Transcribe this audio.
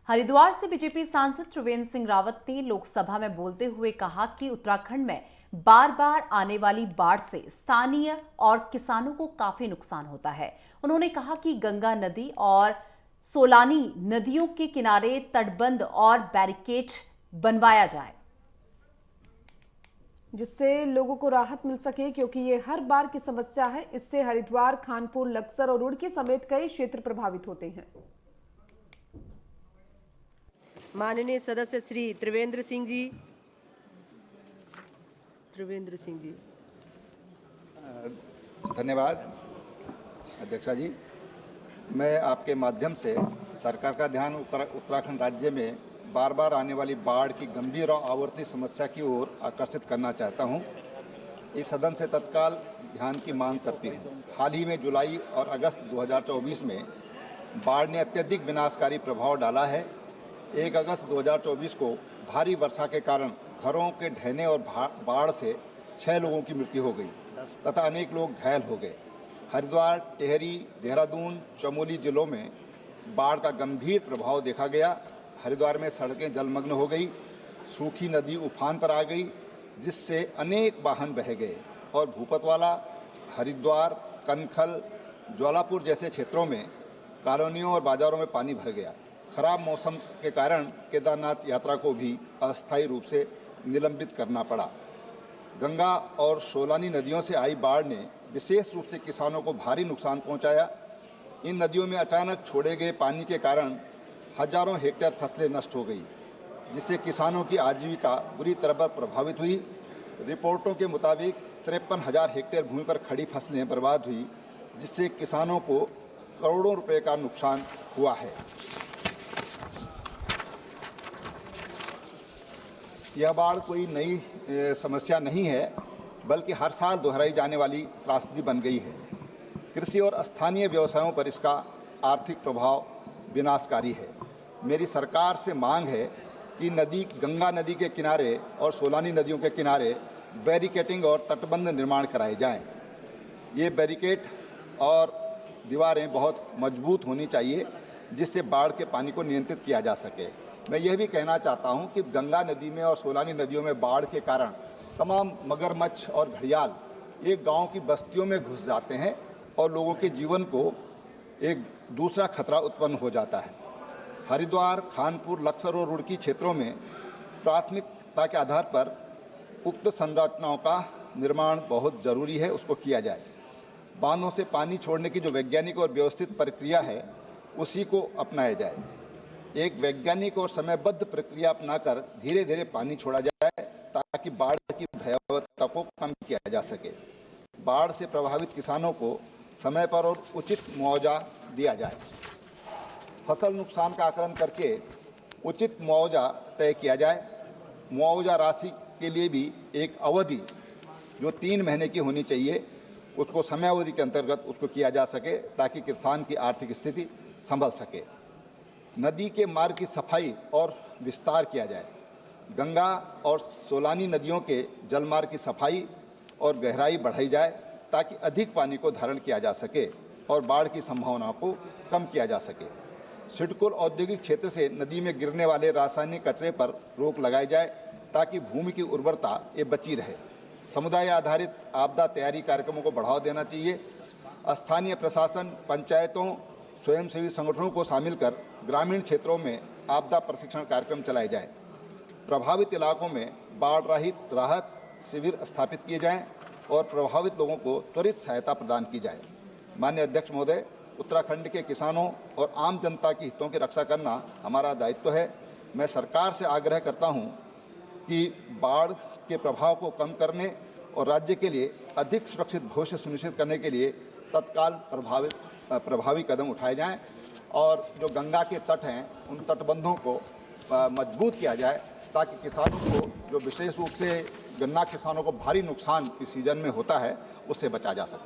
हरिद्वार से बीजेपी सांसद त्रिवेंद्र सिंह रावत ने लोकसभा में बोलते हुए कहा कि उत्तराखंड में बार बार आने वाली बाढ़ से स्थानीय और किसानों को काफी नुकसान होता है। उन्होंने कहा कि गंगा नदी और सोलानी नदियों के किनारे तटबंध और बैरिकेड बनवाया जाए, जिससे लोगों को राहत मिल सके, क्योंकि ये हर बार की समस्या है। इससे हरिद्वार, खानपुर, लक्सर और रुड़की समेत कई क्षेत्र प्रभावित होते हैं। माननीय सदस्य श्री त्रिवेंद्र सिंह जी। धन्यवाद अध्यक्षा जी। मैं आपके माध्यम से सरकार का ध्यान उत्तराखंड राज्य में बार बार आने वाली बाढ़ की गंभीर और आवर्ती समस्या की ओर आकर्षित करना चाहता हूं। इस सदन से तत्काल ध्यान की मांग करती हूं। हाल ही में जुलाई और अगस्त 2024 में बाढ़ ने अत्यधिक विनाशकारी प्रभाव डाला है। 1 अगस्त 2024 को भारी वर्षा के कारण घरों के ढहने और बाढ़ से 6 लोगों की मृत्यु हो गई तथा अनेक लोग घायल हो गए। हरिद्वार, टिहरी, देहरादून, चमोली जिलों में बाढ़ का गंभीर प्रभाव देखा गया। हरिद्वार में सड़कें जलमग्न हो गई, सूखी नदी उफान पर आ गई, जिससे अनेक वाहन बह गए और भूपतवाला, हरिद्वार, कनखल, ज्वालापुर जैसे क्षेत्रों में कॉलोनियों और बाजारों में पानी भर गया। खराब मौसम के कारण केदारनाथ यात्रा को भी अस्थायी रूप से निलंबित करना पड़ा। गंगा और सोलानी नदियों से आई बाढ़ ने विशेष रूप से किसानों को भारी नुकसान पहुंचाया। इन नदियों में अचानक छोड़े गए पानी के कारण हजारों हेक्टेयर फसलें नष्ट हो गई, जिससे किसानों की आजीविका बुरी तरह प्रभावित हुई। रिपोर्टों के मुताबिक 53,000 हेक्टेयर भूमि पर खड़ी फसलें बर्बाद हुई, जिससे किसानों को करोड़ों रुपए का नुकसान हुआ है। यह बाढ़ कोई नई समस्या नहीं है, बल्कि हर साल दोहराई जाने वाली त्रासदी बन गई है। कृषि और स्थानीय व्यवसायों पर इसका आर्थिक प्रभाव विनाशकारी है। मेरी सरकार से मांग है कि गंगा नदी के किनारे और सोलानी नदियों के किनारे बैरिकेडिंग और तटबंध निर्माण कराए जाएं। ये बैरिकेड और दीवारें बहुत मजबूत होनी चाहिए, जिससे बाढ़ के पानी को नियंत्रित किया जा सके। मैं यह भी कहना चाहता हूं कि गंगा नदी में और सोलानी नदियों में बाढ़ के कारण तमाम मगरमच्छ और घड़ियाल एक गांव की बस्तियों में घुस जाते हैं और लोगों के जीवन को एक दूसरा खतरा उत्पन्न हो जाता है। हरिद्वार, खानपुर, लक्सर और रुड़की क्षेत्रों में प्राथमिकता के आधार पर उक्त संरचनाओं का निर्माण बहुत जरूरी है, उसको किया जाए। बांधों से पानी छोड़ने की जो वैज्ञानिक और व्यवस्थित प्रक्रिया है, उसी को अपनाया जाए। एक वैज्ञानिक और समयबद्ध प्रक्रिया अपनाकर धीरे धीरे पानी छोड़ा जाए, ताकि बाढ़ की भयावहता को कम किया जा सके। बाढ़ से प्रभावित किसानों को समय पर और उचित मुआवजा दिया जाए। फसल नुकसान का आकलन करके उचित मुआवजा तय किया जाए। मुआवजा राशि के लिए भी एक अवधि जो 3 महीने की होनी चाहिए, उसको समयावधि के अंतर्गत उसको किया जा सके, ताकि किसान की आर्थिक स्थिति संभल सके। नदी के मार्ग की सफाई और विस्तार किया जाए। गंगा और सोलानी नदियों के जलमार्ग की सफाई और गहराई बढ़ाई जाए, ताकि अधिक पानी को धारण किया जा सके और बाढ़ की संभावना को कम किया जा सके। सिडकुल औद्योगिक क्षेत्र से नदी में गिरने वाले रासायनिक कचरे पर रोक लगाई जाए, ताकि भूमि की उर्वरता ये बची रहे। समुदाय आधारित आपदा तैयारी कार्यक्रमों को बढ़ावा देना चाहिए। स्थानीय प्रशासन, पंचायतों, स्वयंसेवी संगठनों को शामिल कर ग्रामीण क्षेत्रों में आपदा प्रशिक्षण कार्यक्रम चलाए जाएं। प्रभावित इलाकों में बाढ़ राहत शिविर स्थापित किए जाएं और प्रभावित लोगों को त्वरित सहायता प्रदान की जाए। माननीय अध्यक्ष महोदय, उत्तराखंड के किसानों और आम जनता के हितों की रक्षा करना हमारा दायित्व है। मैं सरकार से आग्रह करता हूं कि बाढ़ के प्रभाव को कम करने और राज्य के लिए अधिक सुरक्षित भविष्य सुनिश्चित करने के लिए तत्काल प्रभावी कदम उठाए जाएं और जो गंगा के तट हैं, उन तटबंधों को मजबूत किया जाए, ताकि किसानों को, जो विशेष रूप से गन्ना किसानों को भारी नुकसान इस सीजन में होता है, उससे बचा जा सके।